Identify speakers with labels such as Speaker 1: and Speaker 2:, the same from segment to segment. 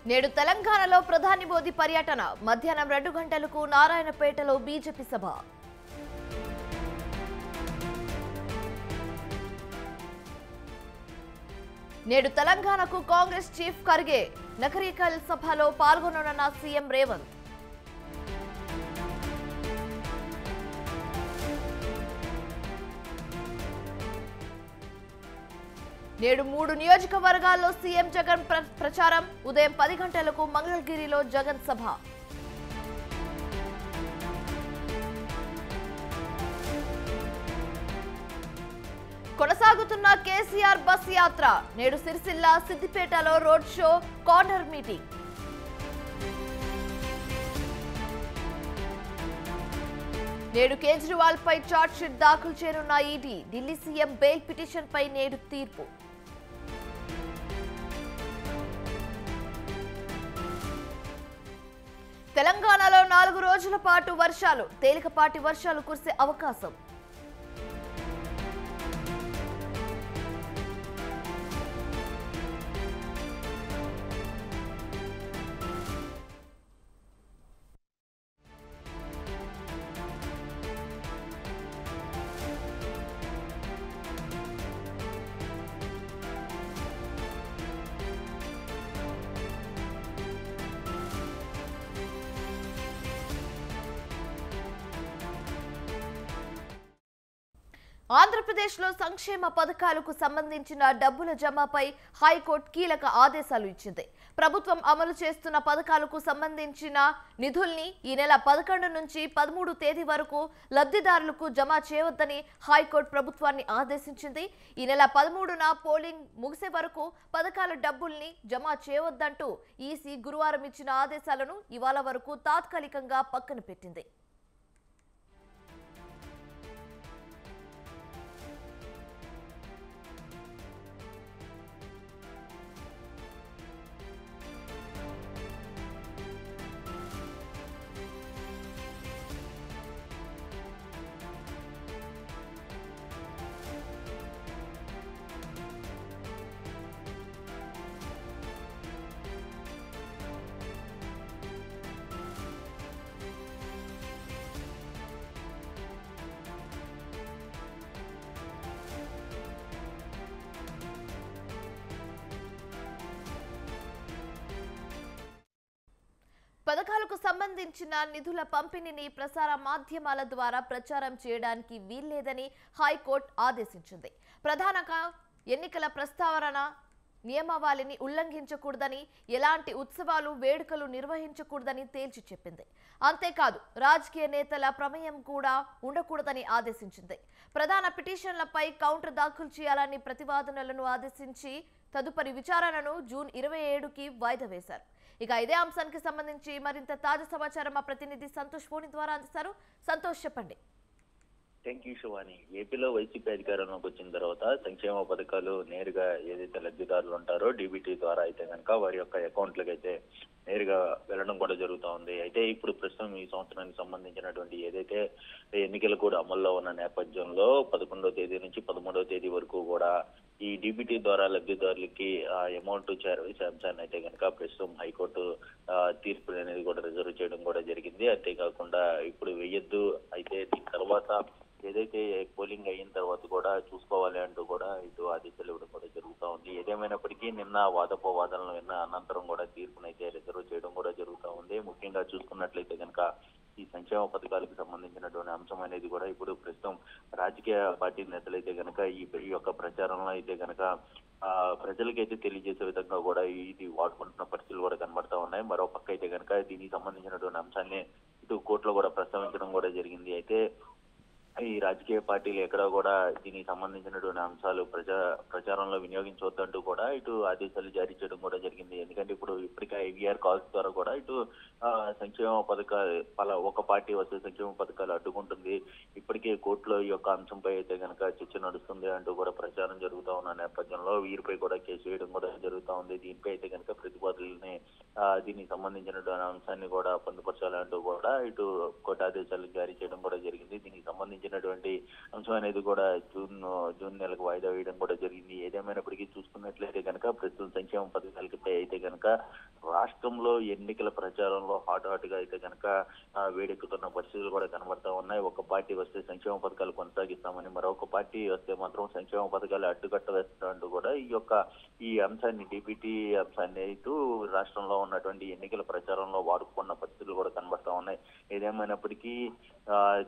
Speaker 1: నేడు తెలంగాణలో ప్రధాని మోదీ పర్యటన మధ్యాహ్నం 2 గంటలకు నారాయణపేటలో బీజేపీ సభ. నేడు తెలంగాణకు కాంగ్రెస్ చీఫ్ ఖర్గే నకరికల్ సభలో పాల్గొననున్న సీఎం రేవంత్. నేడు 3 నియోజకవర్గాల్లో సీఎం జగన్ ప్రచారం ఉదయం 10 గంటలకు మంగళగిరిలో జగన్ సభ. కొనసాగుతున్న కేసీఆర్ బస్ యాత్ర నేడు సిరిసిల్ల సిద్దిపేటలో రోడ్ షో కార్నర్ మీటింగ్. నేడు కేజ్రీవాల్ పై చార్జ్ షీట్ దాఖలు చేయనున్న ED. Delhi CM bail petition పై నేడు తీర్పు. తెలంగాణలో 4 రోజుల పాటు వర్షాలు, తేలికపాటి వర్షాలు కురిసే అవకాశం. ఆంధ్రప్రదేశ్లో సంక్షేమ పథకాలకు సంబంధించిన డబ్బుల జమపై హైకోర్టు కీలక ఆదేశాలు ఇచ్చింది. ప్రభుత్వం అమలు చేస్తున్న పథకాలకు సంబంధించిన నిధుల్ని ఈ నెల 11 నుంచి 13 తేదీ వరకు లబ్ధిదారులకు జమ చేయవద్దని హైకోర్టు ప్రభుత్వాన్ని ఆదేశించింది. ఈ నెల 13న పోలింగ్ ముగిసే వరకు పథకాల డబ్బుల్ని జమ చేయవద్దంటూ ఈసీ గురువారం ఇచ్చిన ఆదేశాలను ఇవాళ వరకు తాత్కాలికంగా పక్కన పెట్టింది. పథకాలకు సంబంధించిన నిధుల పంపిణీని ప్రసార మాధ్యమాల ద్వారా ప్రచారం చేయడానికి వీల్లేదని హైకోర్టు ఆదేశించింది. ప్రధానంగా ఎన్నికల ప్రస్తావన నియమావళిని ఉల్లంఘించకూడదని, ఎలాంటి ఉత్సవాలు వేడుకలు నిర్వహించకూడదని తేల్చి చెప్పింది. అంతేకాదు రాజకీయ నేతల ప్రమేయం కూడా ఉండకూడదని ఆదేశించింది. ప్రధాన పిటిషన్లపై కౌంటర్ దాఖలు చేయాలని ప్రతివాదనలను ఆదేశించి తదుపరి విచారణను జూన్ 27కి వాయిదా వేశారు. ఇక ఇదే అంశానికి సంబంధించి మరింత తాజా సమాచారం మా ప్రతినిధి సంతోష్ ఫోన్ ద్వారా అందిస్తారు. సంతోష్, చెప్పండి.
Speaker 2: Thank you Shivani. ఏపీలో వైసీపీ అధికారంలోకి వచ్చిన తర్వాత సంక్షేమ పథకాలు నేరుగా ఏదైతే లబ్ధిదారులు ఉంటారో డీబీటీ ద్వారా అయితే కనుక వారి యొక్క అకౌంట్లకు అయితే నేరుగా వెళ్ళడం కూడా జరుగుతూ ఉంది. అయితే ఇప్పుడు ప్రస్తుతం ఈ సంవత్సరానికి సంబంధించినటువంటి ఏదైతే ఎన్నికలు కూడా అమల్లో ఉన్న నేపథ్యంలో 11వ తేదీ నుంచి 13వ తేదీ వరకు కూడా ఈ డీబీటీ ద్వారా లబ్ధిదారులకి అమౌంట్ చేరవేసే అంశాన్ని అయితే కనుక ప్రస్తుతం హైకోర్టు తీర్పు అనేది కూడా రిజర్వ్ చేయడం కూడా జరిగింది. అంతేకాకుండా ఇప్పుడు వెయ్యొద్దు, అయితే దీని తర్వాత ఏదైతే పోలింగ్ అయిన తర్వాత కూడా చూసుకోవాలి అంటూ కూడా ఇటు ఆదేశాలు ఇవ్వడం కూడా జరుగుతూ ఉంది. ఏదేమైనప్పటికీ నిన్న వాదోపవాదనలు విన్న అనంతరం కూడా తీర్పునైతే రిజర్వ్ చేయడం కూడా జరుగుతూ ఉంది. ముఖ్యంగా చూసుకున్నట్లయితే కనుక ఈ సంక్షేమ పథకాలకు సంబంధించినటువంటి అంశం అనేది కూడా ఇప్పుడు ప్రస్తుతం రాజకీయ పార్టీ నేతలైతే కనుక ఈ యొక్క ప్రచారంలో అయితే కనుక ప్రజలకైతే తెలియజేసే విధంగా కూడా ఇది వాడుకుంటున్న పరిస్థితులు కూడా కనబడతా ఉన్నాయి. మరో పక్క అయితే కనుక దీనికి సంబంధించినటువంటి అంశాన్ని ఇటు కోర్టులో కూడా ప్రస్తావించడం కూడా జరిగింది. అయితే ఈ రాజకీయ పార్టీలు ఎక్కడ కూడా దీనికి సంబంధించినటువంటి అంశాలు ప్రచారంలో వినియోగించవద్దంటూ కూడా ఇటు ఆదేశాలు జారీ చేయడం కూడా జరిగింది. ఎందుకంటే ఇప్పుడు ఇప్పటికే ఐవీఆర్ కాల్స్ ద్వారా కూడా ఇటు సంక్షేమ పథకాలు ఒక పార్టీ వచ్చే సంక్షేమ పథకాలు అడ్డుకుంటుంది. ఇప్పటికే కోర్టులో ఈ యొక్క అంశంపై అయితే కనుక చర్చ నడుస్తుంది అంటూ కూడా ప్రచారం జరుగుతూ ఉన్న నేపథ్యంలో వీరిపై కూడా కేసు వేయడం కూడా జరుగుతూ ఉంది. దీనిపై అయితే కనుక ప్రతిపాదనల్ని దీనికి సంబంధించినటువంటి అంశాన్ని కూడా పొందుపరచాలంటూ కూడా ఇటు కోర్టు ఆదేశాలు జారీ చేయడం కూడా జరిగింది. దీనికి సంబంధించి సంబంధించినటువంటి అంశం అనేది కూడా జూన్ నెలకు వాయిదా వేయడం కూడా జరిగింది. ఏదేమైనప్పటికీ చూసుకున్నట్లయితే కనుక ప్రస్తుతం సంక్షేమ పథకాలపై అయితే కనుక రాష్ట్రంలో ఎన్నికల ప్రచారంలో హాట్ గా అయితే కనుక వేడెక్కుతున్న పరిస్థితులు కూడా కనబడతా ఉన్నాయి. ఒక పార్టీ వస్తే సంక్షేమ పథకాలు కొనసాగిస్తామని, మరొక పార్టీ వస్తే మాత్రం సంక్షేమ పథకాలు అడ్డుకట్ట వేస్తామంటూ కూడా ఈ అంశాన్ని డిబిటీ అంశాన్ని ఇటు రాష్ట్రంలో ఉన్నటువంటి ఎన్నికల ప్రచారంలో వాడుకున్న పరిస్థితులు కూడా కనబడతా ఉన్నాయి. ఏదేమైనప్పటికీ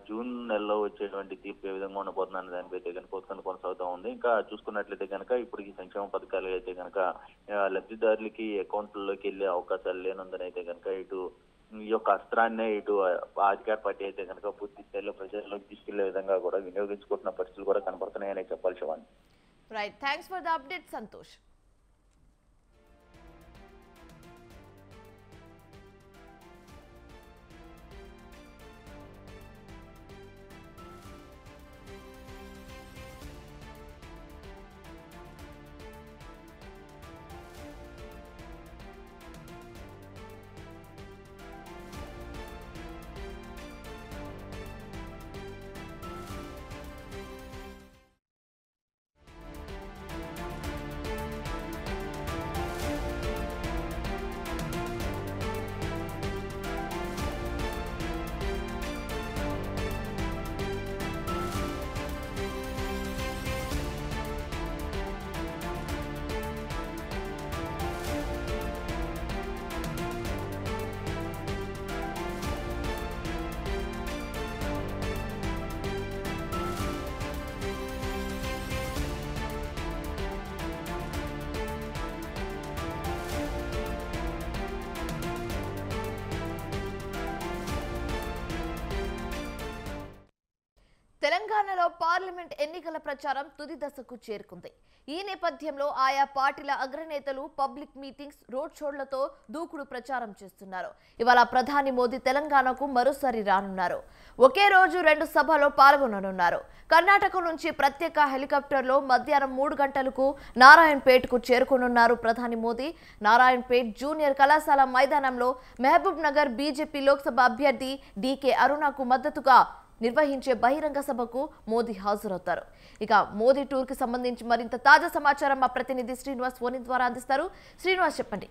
Speaker 2: జూన్ నెలలో వచ్చేటువంటి తీర్పు ఏ విధంగా ఉండబోతుందని దానిపై అయితే కనుక ఉత్కంఠ కొనసాగుతూ ఉంది. ఇంకా చూసుకున్నట్లయితే కనుక ఇప్పటికి సంక్షేమ పథకాలు అయితే కనుక లబ్ధిదారులకి అకౌంట్లలోకి వెళ్ళే అవకాశాలు లేనందున అయితే కనుక ఇటు ఈ యొక్క అస్త్రాన్నే ఇటు అధికార పార్టీ అయితే కనుక పూర్తి స్థాయిలో ప్రజల్లోకి తీసుకెళ్లే విధంగా కూడా వినియోగించుకుంటున్న పరిస్థితులు కూడా కనపడుతున్నాయని చెప్పాలి Shivani.
Speaker 1: Right, thanks for the update Santosh. తెలంగాణలో పార్లమెంట్ ఎన్నికల ప్రచారం తుది దశకు చేరుకుంది. ఈ నేపథ్యంలో ఆయా పార్టీల అగ్రనేతలు పబ్లిక్ మీటింగ్స్, రోడ్ షోలతో దూకుడు ప్రచారం చేస్తున్నారు. ఇవాళ ప్రధాని మోదీ తెలంగాణకు మరోసారి రానున్నారు. ఒకే రోజు 2 సభల్లో పాల్గొననున్నారు. కర్ణాటక నుంచి ప్రత్యేక హెలికాప్టర్లో మధ్యాహ్నం 3 గంటలకు నారాయణపేటకు చేరుకోనున్నారు ప్రధాని మోదీ. నారాయణపేట్ జూనియర్ కళాశాల మైదానంలో మహబూబ్ నగర్ బీజేపీ లోక్సభ అభ్యర్థి డీకే అరుణకు మద్దతుగా నిర్వహించే బహిరంగ సభకు మోదీ హాజరవుతారు. ఇక మోదీ టూర్ కి సంబంధించి మరింత తాజా సమాచారం మా ప్రతినిధి శ్రీనివాస్ ఫోన్ ద్వారా అందిస్తారు. శ్రీనివాస్, చెప్పండి.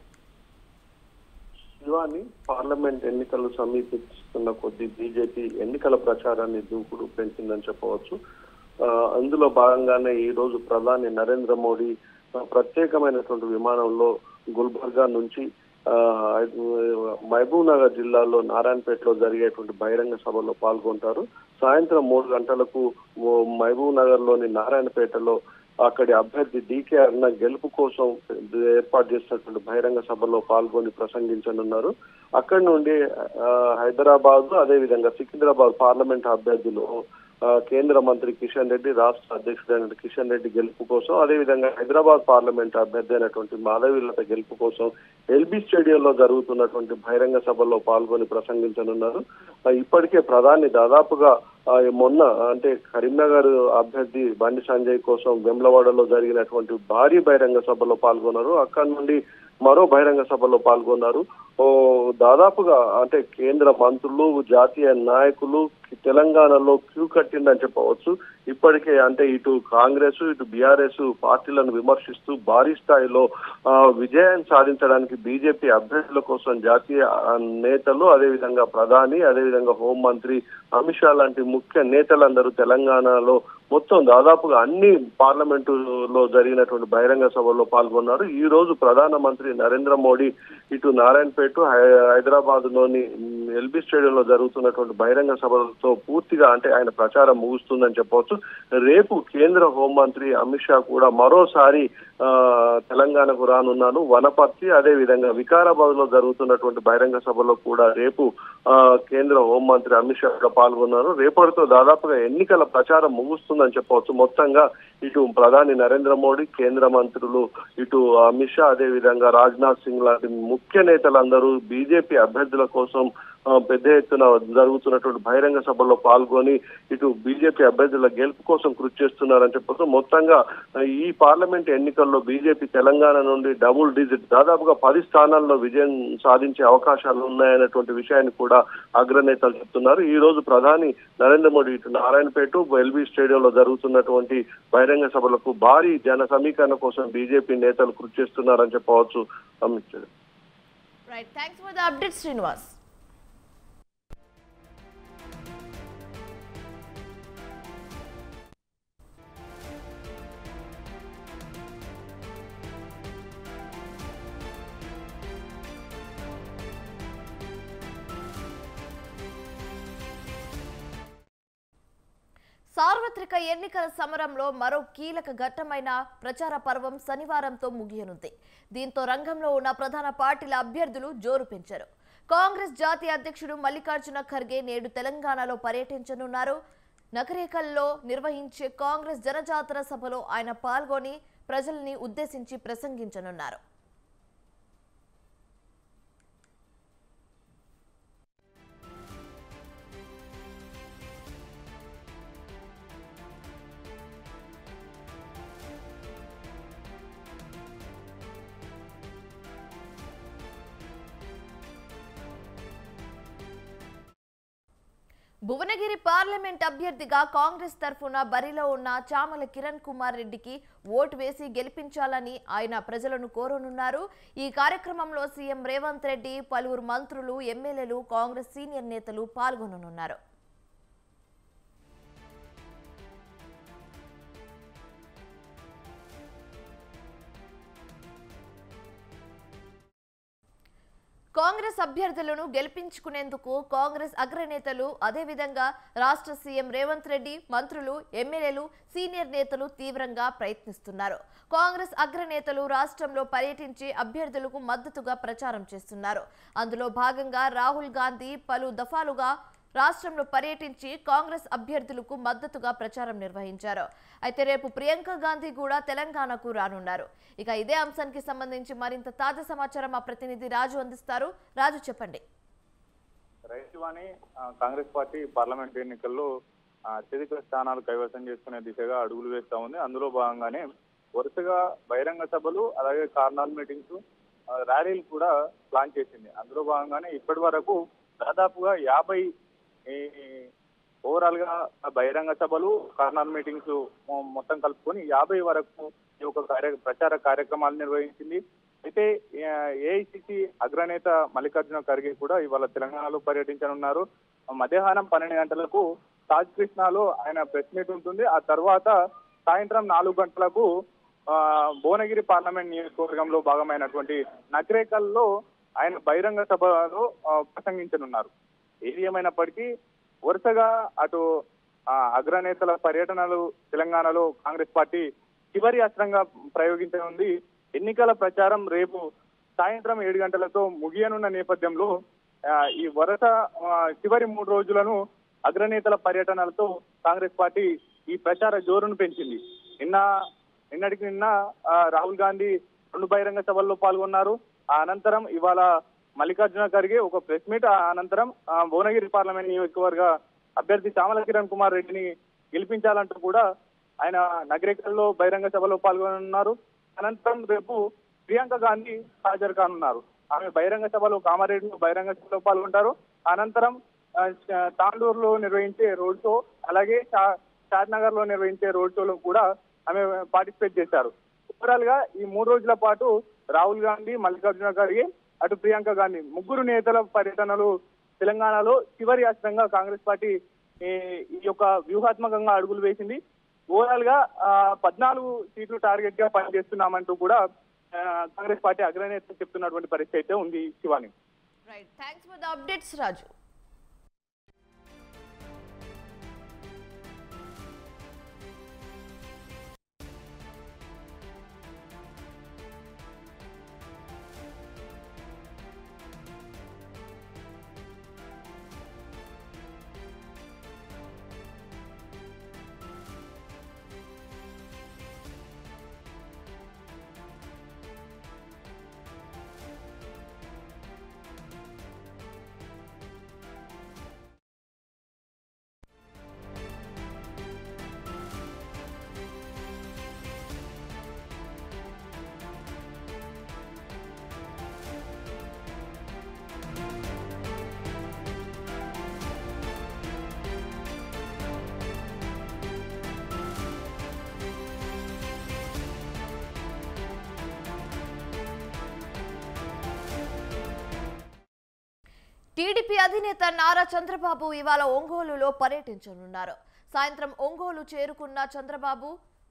Speaker 3: శివాని, పార్లమెంట్ ఎన్నికలు సమీపిస్తున్న కొద్దీ బీజేపీ ఎన్నికల ప్రచారాన్ని దూకుడు పెంచిందని చెప్పవచ్చు. అందులో భాగంగానే ఈ రోజు ప్రధాని నరేంద్ర మోడీ ప్రత్యేకమైనటువంటి విమానంలో గుల్బర్గా నుంచి మహబూబ్ నగర్ జిల్లాలో నారాయణపేటలో జరిగేటువంటి బహిరంగ సభలో పాల్గొంటారు. సాయంత్రం 3 గంటలకు మహబూబ్ నగర్ లోని నారాయణపేటలో అక్కడి అభ్యర్థి డీకే అరుణ గెలుపు కోసం ఏర్పాటు చేసినటువంటి బహిరంగ సభలో పాల్గొని ప్రసంగించనున్నారు. అక్కడి నుండి హైదరాబాద్, అదేవిధంగా సికింద్రాబాద్ పార్లమెంట్ అభ్యర్థులు కేంద్ర మంత్రి కిషన్ రెడ్డి, రాష్ట్ర అధ్యక్షుడైన కిషన్ రెడ్డి గెలుపు కోసం, అదేవిధంగా హైదరాబాద్ పార్లమెంట్ అభ్యర్థి అయినటువంటి మాధవీలత గెలుపు కోసం ఎల్బీ స్టేడియంలో జరుగుతున్నటువంటి బహిరంగ సభలో పాల్గొని ప్రసంగించనున్నారు. ఇప్పటికే ప్రధాని దాదాపుగా మొన్న అంటే కరీంనగర్ అభ్యర్థి బండి సంజయ్ కోసం వెమ్లవాడలో జరిగినటువంటి భారీ బహిరంగ సభలో పాల్గొన్నారు. అక్కడి నుండి మరో బహిరంగ సభలో పాల్గొన్నారు. దాదాపుగా అంటే కేంద్ర మంత్రులు, జాతీయ నాయకులు తెలంగాణలో క్యూ కట్టిందని చెప్పవచ్చు. ఇప్పటికే అంటే ఇటు కాంగ్రెస్, ఇటు బీఆర్ఎస్ పార్టీలను విమర్శిస్తూ భారీ స్థాయిలో విజయం సాధించడానికి బీజేపీ అభ్యర్థుల కోసం జాతీయ నేతలు, అదేవిధంగా ప్రధాని, అదేవిధంగా హోంమంత్రి అమిత్ షా లాంటి ముఖ్య నేతలందరూ తెలంగాణలో మొత్తం దాదాపుగా అన్ని పార్లమెంటులో జరిగినటువంటి బహిరంగ సభల్లో పాల్గొన్నారు. ఈ రోజు ప్రధానమంత్రి నరేంద్ర మోడీ ఇటు నారాయణపేట, హైదరాబాద్ లోని ఎల్బీ స్టేడియంలో జరుగుతున్నటువంటి బహిరంగ సభలతో పూర్తిగా అంటే ఆయన ప్రచారం ముగుస్తుందని చెప్పవచ్చు. రేపు కేంద్ర హోంమంత్రి అమిత్ షా కూడా మరోసారి తెలంగాణకు రానున్నారు. వనపర్తి, అదేవిధంగా వికారాబాద్ లో జరుగుతున్నటువంటి బహిరంగ సభలో కూడా రేపు కేంద్ర హోంమంత్రి అమిత్ షా కూడా పాల్గొన్నారు. రేపటితో దాదాపుగా ఎన్నికల ప్రచారం ముగుస్తుందని చెప్పవచ్చు. మొత్తంగా ఇటు ప్రధాని నరేంద్ర మోడీ, కేంద్ర మంత్రులు, ఇటు అమిత్ షా, అదేవిధంగా రాజ్నాథ్ సింగ్ లాంటి ముఖ్య నేతలందరూ బీజేపీ అభ్యర్థుల కోసం పెద్ద ఎత్తున జరుగుతున్నటువంటి బహిరంగ సభల్లో పాల్గొని ఇటు బీజేపీ అభ్యర్థుల గెలుపు కోసం కృషి చేస్తున్నారని చెప్పొచ్చు. మొత్తంగా ఈ పార్లమెంట్ ఎన్నికల్లో బీజేపీ తెలంగాణ నుండి డబుల్ డిజిట్ దాదాపుగా 10 స్థానాల్లో విజయం సాధించే అవకాశాలు ఉన్నాయన్నటువంటి విషయాన్ని కూడా అగ్రనేతలు చెప్తున్నారు. ఈ రోజు ప్రధాని నరేంద్ర మోడీ ఇటు నారాయణపేట ఎల్బీ స్టేడియంలో జరుగుతున్నటువంటి బహిరంగ సభలకు భారీ జన సమీకరణ కోసం బీజేపీ నేతలు కృషి చేస్తున్నారని చెప్పవచ్చు. Amit.
Speaker 1: Right, thanks for the update Srinivas. సార్వత్రిక ఎన్నికల సమరంలో మరో కీలక ఘట్టమైన ప్రచార పర్వం శనివారంతో ముగియనుంది. దీంతో రంగంలో ఉన్న ప్రధాన పార్టీల అభ్యర్థులు జోరు పెంచారు. కాంగ్రెస్ జాతీయ అధ్యక్షుడు మల్లికార్జున ఖర్గే నేడు తెలంగాణలో పర్యటించనున్నారు. నకరేకల్లో నిర్వహించే కాంగ్రెస్ జనజాతర సభలో ఆయన పాల్గొని ప్రజల్ని ఉద్దేశించి ప్రసంగించనున్నారు. భువనగిరి పార్లమెంట్ అభ్యర్థిగా కాంగ్రెస్ తరఫున బరిలో ఉన్న చామల కిరణ్ కుమార్ రెడ్డికి ఓటు వేసి గెలిపించాలని ఆయన ప్రజలను కోరనున్నారు. ఈ కార్యక్రమంలో సీఎం రేవంత్ రెడ్డి, పలువురు మంత్రులు, ఎమ్మెల్యేలు, కాంగ్రెస్ సీనియర్ నేతలు పాల్గొననున్నారు. కాంగ్రెస్ అభ్యర్థులను గెలిపించుకునేందుకు కాంగ్రెస్ అగ్రనేతలు, అదేవిధంగా రాష్ట్ర సీఎం రేవంత్ రెడ్డి, మంత్రులు, ఎమ్మెల్యేలు, సీనియర్ నేతలు తీవ్రంగా ప్రయత్నిస్తున్నారు. కాంగ్రెస్ అగ్రనేతలు రాష్ట్రంలో పర్యటించి అభ్యర్థులకు మద్దతుగా ప్రచారం చేస్తున్నారు. అందులో భాగంగా రాహుల్ గాంధీ పలు దఫాలుగా రాష్ట్రంలో పర్యటించి కాంగ్రెస్ అభ్యర్థులకు మద్దతుగా ప్రచారం నిర్వహించారు. అయితే రేపు ప్రియాంక గాంధీ కూడా తెలంగాణకు రానున్నారు. ఇక ఇదే అంశానికి సంబంధించి మరింత తాజా సమాచారం మా ప్రతినిధి రాజు అందిస్తారు. రాజు, చెప్పండి.
Speaker 4: రైతువాణి కాంగ్రెస్ పార్టీ పార్లమెంట్ ఎన్నికల్లో అత్యధిక స్థానాలు కైవసం చేసుకునే దిశగా అడుగులు వేస్తా ఉంది. అందులో భాగంగానే వరుసగా బహిరంగ సభలు, అలాగే కార్నర్ మీటింగ్స్, ర్యాలీలు కూడా ప్లాన్ చేసింది. అందులో భాగంగానే ఇప్పటి వరకు దాదాపుగా 50 ఓవరాల్ గా బహిరంగ సభలు, కార్నర్ మీటింగ్స్ మొత్తం కలుపుకొని 50 వరకు ఈ యొక్క ప్రచార కార్యక్రమాలు నిర్వహించింది. అయితే ఏఐసిసి అగ్రనేత మల్లికార్జున ఖర్గే కూడా ఇవాళ తెలంగాణలో పర్యటించనున్నారు. మధ్యాహ్నం 12 గంటలకు తాజ్ కృష్ణాలో ఆయన ప్రెస్ మీట్ ఉంటుంది. ఆ తర్వాత సాయంత్రం 4 గంటలకు భువనగిరి పార్లమెంట్ నియోజకవర్గంలో భాగమైనటువంటి నకరేకల్లో ఆయన బహిరంగ సభలో ప్రసంగించనున్నారు. ఏది ఏమైనప్పటికీ వరుసగా అటు అగ్రనేతల పర్యటనలు తెలంగాణలో కాంగ్రెస్ పార్టీ చివరి అస్త్రంగా ప్రయోగించనుంది. ఎన్నికల ప్రచారం రేపు సాయంత్రం 7 గంటలతో ముగియనున్న నేపథ్యంలో ఈ వరుస చివరి 3 రోజులను అగ్రనేతల పర్యటనలతో కాంగ్రెస్ పార్టీ ఈ ప్రచార జోరును పెంచింది. నిన్నటికి నిన్న రాహుల్ గాంధీ 2 బహిరంగ సభల్లో పాల్గొన్నారు. ఆ అనంతరం ఇవాళ మల్లికార్జున ఖర్గే ఒక ప్రెస్ మీట్, అనంతరం భువనగిరి పార్లమెంట్ నియోజకవర్గ అభ్యర్థి చామల కిరణ్ కుమార్ రెడ్డిని గెలిపించాలంటూ కూడా ఆయన నగరేకల్లో బహిరంగ సభలో పాల్గొనున్నారు. అనంతరం రేపు ప్రియాంక గాంధీ హాజరు కానున్నారు. ఆమె బహిరంగ సభలో కామారెడ్డిలో బహిరంగ సభలో పాల్గొంటారు. అనంతరం తాండూరులో నిర్వహించే రోడ్ షో, అలాగే షాద్నగర్ లో నిర్వహించే రోడ్ షోలో కూడా ఆమె పార్టిసిపేట్ చేశారు. ఓవరాల్ గా ఈ 3 రోజుల పాటు రాహుల్ గాంధీ, మల్లికార్జున ఖర్గే, అటు ప్రియాంక గాంధీ ముగ్గురు నేతల పర్యటనలు తెలంగాణలో చివరి అస్త్రంగా కాంగ్రెస్ పార్టీ ఈ యొక్క వ్యూహాత్మకంగా అడుగులు వేసింది. ఓవరాల్ గా 14 సీట్లు టార్గెట్ గా పనిచేస్తున్నామంటూ కూడా కాంగ్రెస్ పార్టీ అగ్రనేత చెప్తున్నటువంటి పరిస్థితి అయితే ఉంది. Shivani.
Speaker 1: Right, thanks for the updates Raju. TDP అధినేత నారా చంద్రబాబు ఇవాళ ఒంగోలులో పర్యటించనున్నారు. సాయంత్రం ఒంగోలు చేరుకున్న చంద్రబాబు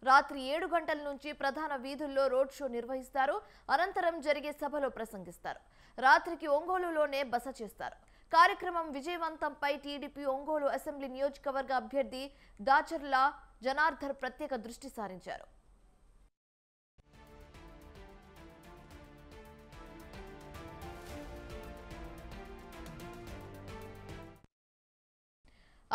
Speaker 1: రాత్రి 7 గంటల నుంచి ప్రధాన వీధుల్లో రోడ్ షో నిర్వహిస్తారు. అనంతరం జరిగే సభలో ప్రసంగిస్తారు. రాత్రికి ఒంగోలులోనే బస చేస్తారు. కార్యక్రమం విజయవంతంపై టీడీపీ ఒంగోలు అసెంబ్లీ నియోజకవర్గ అభ్యర్థి దాచర్ల జనార్దన్ ప్రత్యేక దృష్టి సారించారు.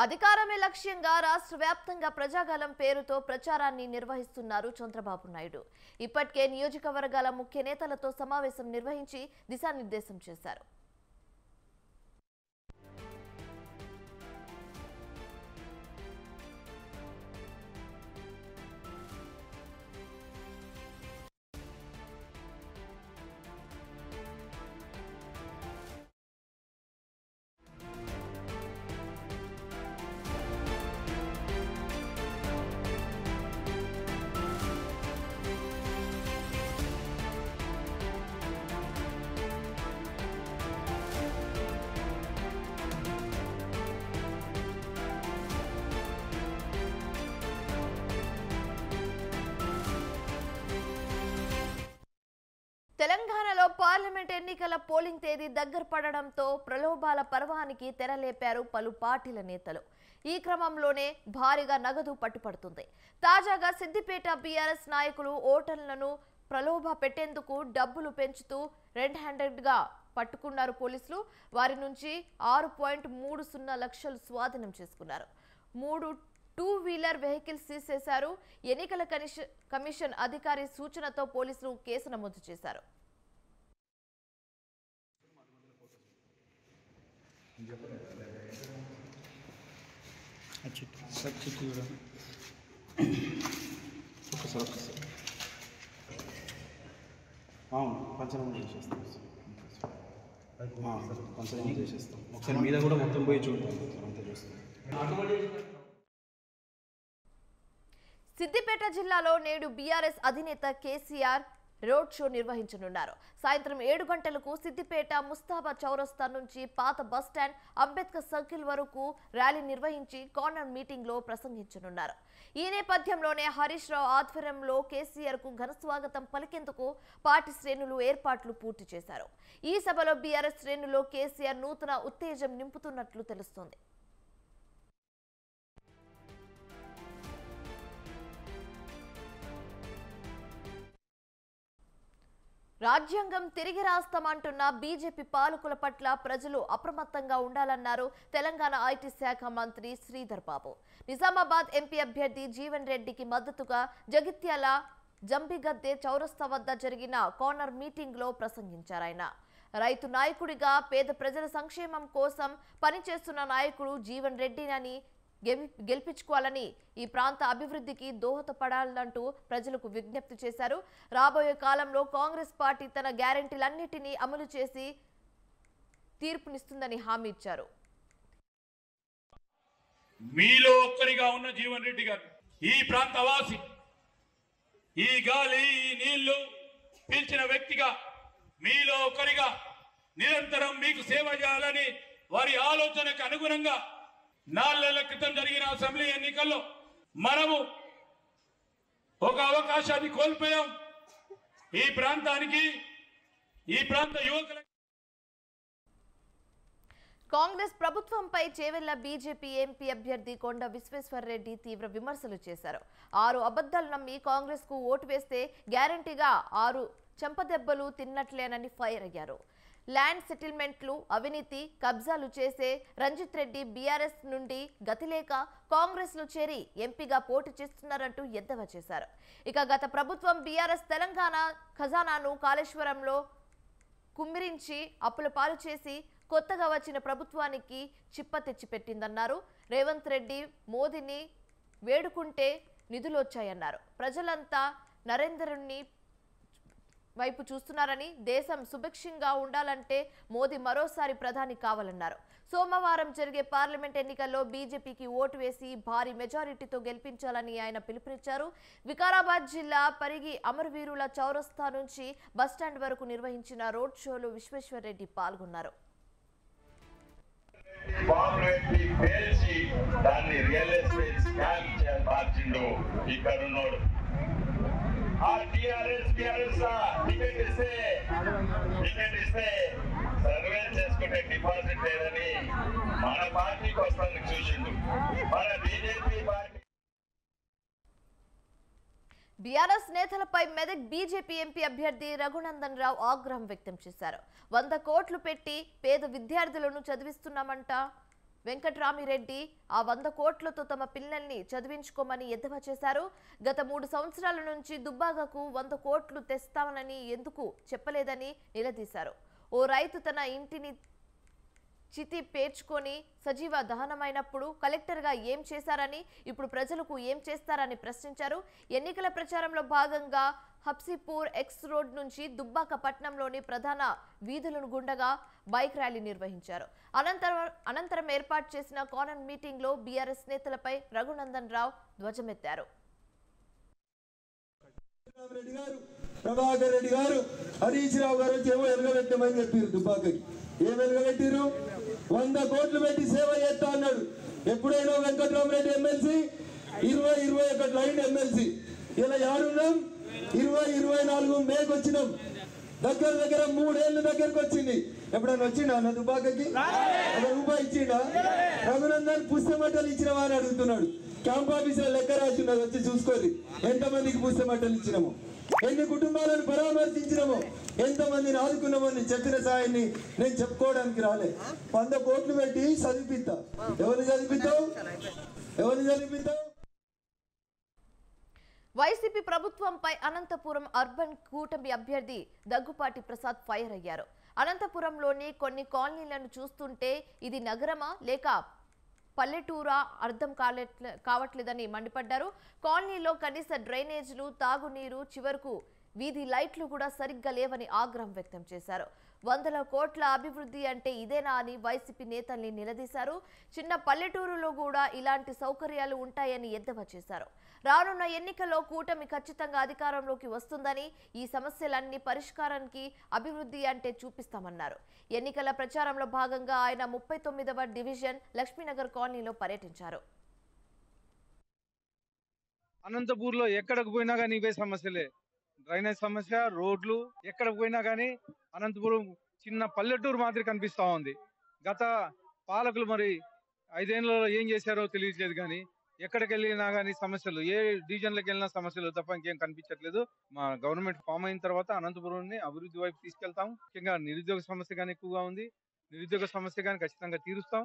Speaker 1: అధికారమే లక్ష్యంగా రాష్ట్ర వ్యాప్తంగా ప్రజాగలం పేరుతో ప్రచారాన్ని నిర్వహిస్తున్నారు చంద్రబాబు నాయుడు. ఇప్పటికే నియోజకవర్గాల ముఖ్య నేతలతో సమావేశం నిర్వహించి దిశానిర్దేశం చేశారు. తెలంగాణలో పార్లమెంట్ ఎన్నికల పోలింగ్ తేదీ దగ్గర పడడంతో ప్రలోభాల పర్వానికి తెరలేపారు పలు పార్టీల నేతలు. ఈ క్రమంలోనే భారీగా నగదు పట్టుపడుతుంది. తాజాగా సిద్దిపేట బీఆర్ఎస్ నాయకులు ఓటర్లను ప్రలోభ పెట్టేందుకు డబ్బులు పెంచుతూ రెడ్ హ్యాండెడ్గా పట్టుకున్నారు పోలీసులు. వారి నుంచి 6.30 లక్షలు స్వాధీనం చేసుకున్నారు. 3 2-వీలర్ వెహికల్స్ సీజ్ చేశారు. ఎన్నికల కమిషన్ అధికారి సూచనతో పోలీసులు కేసు నమోదు చేశారు.
Speaker 5: పంచనామా చేసేస్తాం ఒకసారి మీద కూడా మొత్తం పోయి చూద్దాం అంతా చూస్తాం.
Speaker 1: సిద్దిపేట జిల్లాలో నేడు బీఆర్ఎస్ అధినేత కేసీఆర్ రోడ్ షో నిర్వహించనున్నారు. సాయంత్రం 7 గంటలకు సిద్దిపేట ముస్తాబా చౌరస్తా నుంచి పాత బస్టాండ్ అంబేద్కర్ సర్కిల్ వరకు ర్యాలీ నిర్వహించి కార్నర్ మీటింగ్ లో ప్రసంగించనున్నారు. ఈ నేపథ్యంలోనే హరీష్ రావు ఆధ్వర్యంలో కేసీఆర్ కు ఘన స్వాగతం పలికేందుకు పార్టీ శ్రేణులు ఏర్పాట్లు పూర్తి చేశారు. ఈ సభలో బీఆర్ఎస్ శ్రేణుల్లో కేసీఆర్ నూతన ఉత్తేజం నింపుతున్నట్లు తెలుస్తోంది. రాజ్యాంగం తిరిగి రాస్తామంటున్న బీజేపీ పాలకుల పట్ల ప్రజలు అప్రమత్తంగా ఉండాలన్నారు తెలంగాణ ఐటీ శాఖ మంత్రి శ్రీధర్ బాబు. నిజామాబాద్ ఎంపీ అభ్యర్థి జీవన్ రెడ్డికి మద్దతుగా జగిత్యాల జంబిగద్దె చౌరస్తా వద్ద జరిగిన కార్నర్ మీటింగ్ లో ప్రసంగించారు. ఆయన రైతు నాయకుడిగా పేద ప్రజల సంక్షేమం కోసం పనిచేస్తున్న నాయకుడు జీవన్ రెడ్డిని గెలిపించుకోవాలని, ఈ ప్రాంత అభివృద్ధికి దోహదపడాలంటూ ప్రజలకు విజ్ఞప్తి చేశారు. రాబోయే కాలంలో కాంగ్రెస్ పార్టీ తన గ్యారెంటీలన్నిటినీ అమలు చేసి తీర్పునిస్తుందని హామీ ఇచ్చారు.
Speaker 6: మీలో ఒక్కరిగా ఉన్న జీవన్ రెడ్డి గారు ఈ ప్రాంతవాసి, ఈ గాలి ఈ నీళ్లు పీల్చిన వ్యక్తిగా మీలో ఒకరిగా నిరంతరం మీకు సేవ చేయాలని వారి ఆలోచనకు అనుగుణంగా 4 నెలల క్రితం జరిగిన అసెంబ్లీ ఎన్నికల్లో మనము ఒక అవకాశాన్ని కోల్పోయాం. ఈ ప్రాంతానికి, ఈ ప్రాంత యువకులకు
Speaker 1: కాంగ్రెస్ ప్రభుత్వంపై చేవెళ్ల బీజేపీ ఎంపీ అభ్యర్థి కొండ విశ్వేశ్వర్ రెడ్డి తీవ్ర విమర్శలు చేశారు. 6 అబద్ధాలు నమ్మి కాంగ్రెస్ కు ఓటు వేస్తే గ్యారంటీగా 6 చెంపదెబ్బలు తిన్నట్లేనని ఫైర్ అయ్యారు. ల్యాండ్ సెటిల్మెంట్లు, అవినీతి, కబ్జాలు చేసే రంజిత్ రెడ్డి బీఆర్ఎస్ నుండి గతిలేక కాంగ్రెస్ లో చేరి ఎంపీగా పోటీ చేస్తున్నారంటూ ఎద్దేవా చేశారు. ఇక గత ప్రభుత్వం బీఆర్ఎస్ తెలంగాణ ఖజానాను కాళేశ్వరంలో కుమ్మిరించి అప్పుల పాలు చేసి కొత్తగా వచ్చిన ప్రభుత్వానికి చిప్ప తెచ్చిపెట్టిందన్నారు. రేవంత్ రెడ్డి మోదీని వేడుకుంటే నిధులొచ్చాయన్నారు. ప్రజలంతా నరేంద్రుని వైపు చూస్తున్నారని, దేశం సుభిక్షంగా ఉండాలంటే మోదీ మరోసారి ప్రధాని కావాలన్నారు. సోమవారం జరిగే పార్లమెంట్ ఎన్నికల్లో బీజేపీకి ఓటు వేసి భారీ మెజారిటీతో గెలిపించాలని ఆయన పిలుపునిచ్చారు. వికారాబాద్ జిల్లా పరిగి అమరవీరుల చౌరస్తా నుంచి బస్టాండ్ వరకు నిర్వహించిన రోడ్ షోలో విశ్వేశ్వర్ రెడ్డి పాల్గొన్నారు.
Speaker 7: బాంబులు పెట్టి పేల్చి దాన్ని రియల్ ఎస్టేట్ స్కామ్ మార్చిండు ఇక్కడ ఉన్నాడు. ఆ టిఆర్ఎస్ టికెట్ ఇస్తే సర్వే చేసుకుంటే డిపాజిట్ లేదని మన పార్టీకి వస్తానికి చూసిండు. మన బీజేపీ పార్టీ
Speaker 1: బీఆర్ఎస్ నేతలపై మెదక్ బీజేపీ ఎంపీ అభ్యర్థి రఘునందన్ రావు ఆగ్రహం వ్యక్తం చేశారు. 100 కోట్లు పెట్టి పేద విద్యార్థులను చదివిస్తున్నామంట వెంకట్రామిరెడ్డి. ఆ 100 కోట్లతో తమ పిల్లల్ని చదివించుకోమని ఎద్దేవా చేశారు. గత 3 సంవత్సరాల నుంచి దుబ్బాకకు 100 కోట్లు తెస్తామని ఎందుకు చెప్పలేదని నిలదీశారు. ఓ రైతు తన ఇంటిని చితి పేర్చుకొని సజీవ దహనమైనప్పుడు కలెక్టర్గా ఏం చేశారని, ఇప్పుడు ప్రజలకు ఏం చేస్తారని ప్రశ్నించారు. ఎన్నికల ప్రచారంలో భాగంగా హబ్సీపూర్ ఎక్స్ రోడ్ నుంచి దుబ్బాక పట్టణంలోని ప్రధాన వీధులను గుండగా బైక్ ర్యాలీ నిర్వహించారు. అనంతరం ఏర్పాటు చేసిన కార్నర్ మీటింగ్ లో బీఆర్ఎస్ నేతలపై రఘునందన్ రావు ధ్వజమెత్తారు.
Speaker 8: ప్రభాకర్ రెడ్డి గారు, హరీష్ రావు గారు ఏమో ఎలగబెట్టమని చెప్పారు. దుబ్బాకకి ఏం వెలగబెట్టిరు? 100 కోట్లు పెట్టి సేవ చేస్తా అన్నాడు. ఎప్పుడైనా వెంకట్రామరెడ్డి ఎమ్మెల్సీ 20-21 లైన్ ఎమ్మెల్సీ. ఇలా యాడున్నాం? 20-24 మేకు వచ్చినాం. దగ్గర 3 ఏళ్ళ దగ్గరకు వచ్చింది. ఎప్పుడైనా వచ్చిండా అన్న దుబ్బాకకి? రూపాయి ఇచ్చిండా? రఘునందన్ పుస్తమట్టలు ఇచ్చినవా అని అడుగుతున్నాడు. క్యాంప్ ఆఫీసులో లెక్క రాస్తున్నారు, వచ్చి చూసుకోండి ఎంతమందికి పుస్తమట్టలు ఇచ్చినామో, ఎన్ని కుటుంబాలను పరామర్శించినామో, ఎంతమందిని ఆదుకున్నామో. చెప్పిన సాయాన్ని నేను చెప్పుకోవడానికి రాలే. 100 కోట్లు పెట్టి చదివిపిస్తా. ఎవరిని చదివిస్తావు?
Speaker 1: వైసీపీ ప్రభుత్వంపై అనంతపురం అర్బన్ కూటమి అభ్యర్థి దగ్గుపాటి ప్రసాద్ ఫైర్ అయ్యారు. అనంతపురంలోని కొన్ని కాలనీలను చూస్తుంటే ఇది నగరమా లేక పల్లెటూరా అర్థం కావట్లేదని మండిపడ్డారు. కాలనీలో కనీస డ్రైనేజీలు, తాగునీరు, చివరకు వీధి లైట్లు కూడా సరిగ్గా లేవని ఆగ్రహం వ్యక్తం చేశారు. 100 కోట్ల అభివృద్ధి అంటే ఇదేనా అని వైసీపీ నేతల్ని నిలదీశారు. చిన్న పల్లెటూరులో కూడా ఇలాంటి సౌకర్యాలు ఉంటాయని ఎద్దేవా చేశారు. రానున్న ఎన్నికల్లో కూటమి ఖచ్చితంగా అధికారంలోకి వస్తుందని, ఈ సమస్యలన్నీ పరిష్కారానికి అభివృద్ధి అంటే చూపిస్తామన్నారు. ఎన్నికల ప్రచారంలో భాగంగా ఆయన 39వ డివిజన్ లక్ష్మీనగర్ కాలనీలో పర్యటించారు.
Speaker 9: అనంతపూర్లో ఎక్కడికి పోయినా కానీ ఇవే సమస్యలే. డ్రైనేజ్ సమస్య, రోడ్లు, ఎక్కడికి పోయినా కానీ అనంతపురం చిన్న పల్లెటూరు మాదిరి కనిపిస్తా ఉంది. గత పాలకులు మరి 5 ఏళ్లలో ఏం చేశారో తెలియట్లేదు. కానీ ఎక్కడికి వెళ్ళినా కానీ సమస్యలు, ఏ డివిజన్లకు వెళ్ళినా సమస్యలు తప్ప ఇంకేం కనిపించట్లేదు. మా గవర్నమెంట్ ఫామ్ అయిన తర్వాత అనంతపురాన్ని అభివృద్ధి వైపు తీసుకెళ్తాం. ముఖ్యంగా నిరుద్యోగ సమస్య కానీ ఎక్కువగా ఉంది. నిరుద్యోగ సమస్య కానీ ఖచ్చితంగా తీరుస్తాం.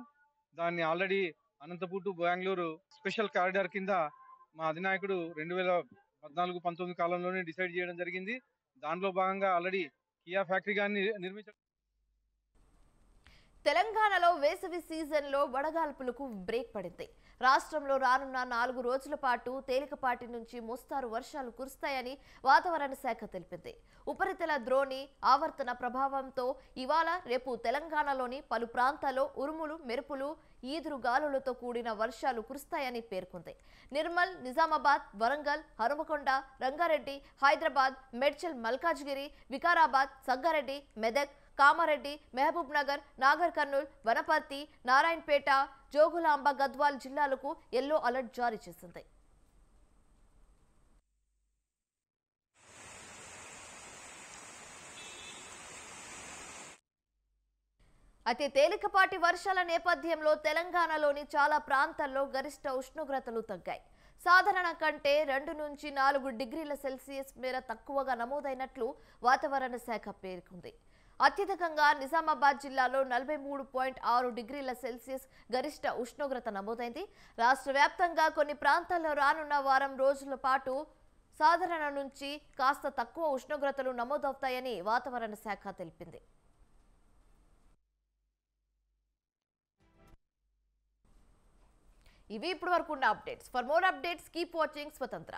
Speaker 9: దాన్ని already Anantapur to Bengaluru special corridor కింద మా అధినాయకుడు 2014-19 కాలంలోనే డిసైడ్ చేయడం జరిగింది. దాంట్లో భాగంగా ఆల్రెడీ కియా ఫ్యాక్టరీ గాని నిర్మించడం.
Speaker 1: తెలంగాణలో వేసవి సీజన్లో వడగాల్పులకు బ్రేక్ పడింది. రాష్ట్రంలో రానున్న 4 రోజుల పాటు తేలికపాటి నుంచి మోస్తారు వర్షాలు కురుస్తాయని వాతావరణ శాఖ తెలిపింది. ఉపరితల ద్రోణి ఆవర్తన ప్రభావంతో ఇవాళ రేపు తెలంగాణలోని పలు ప్రాంతాల్లో ఉరుములు, మెరుపులు, ఈదురు గాలులతో కూడిన వర్షాలు కురుస్తాయని పేర్కొంది. నిర్మల్, నిజామాబాద్, వరంగల్, హనుమకొండ, రంగారెడ్డి, హైదరాబాద్, మేడ్చల్, మల్కాజ్గిరి, వికారాబాద్, సంగారెడ్డి, మెదక్, కామారెడ్డి, మహబూబ్ నగర్, నాగర్ కర్నూల్, వనపర్తి, నారాయణపేట, జోగులాంబ, గద్వాల్ జిల్లాలకు ఎల్లో అలర్ట్ జారీ చేసింది. అయితే తేలికపాటి వర్షాల నేపథ్యంలో తెలంగాణలోని చాలా ప్రాంతాల్లో గరిష్ట ఉష్ణోగ్రతలు తగ్గాయి. సాధారణ కంటే 2 నుంచి 4 డిగ్రీల సెల్సియస్ మేర తక్కువగా నమోదైనట్లు వాతావరణ శాఖ పేర్కొంది. అత్యధికంగా నిజామాబాద్ జిల్లాలో 43.6 డిగ్రీల సెల్సియస్ గరిష్ట ఉష్ణోగ్రత నమోదైంది. రాష్ట్ర వ్యాప్తంగా కొన్ని ప్రాంతాల్లో రానున్న వారం రోజుల పాటు సాధారణ నుంచి కాస్త తక్కువ ఉష్ణోగ్రతలు నమోదవుతాయని వాతావరణ శాఖ తెలిపింది. ఇవి ఇప్పటి వరకు ఉన్న updates. For more updates keep watching స్వతంత్ర.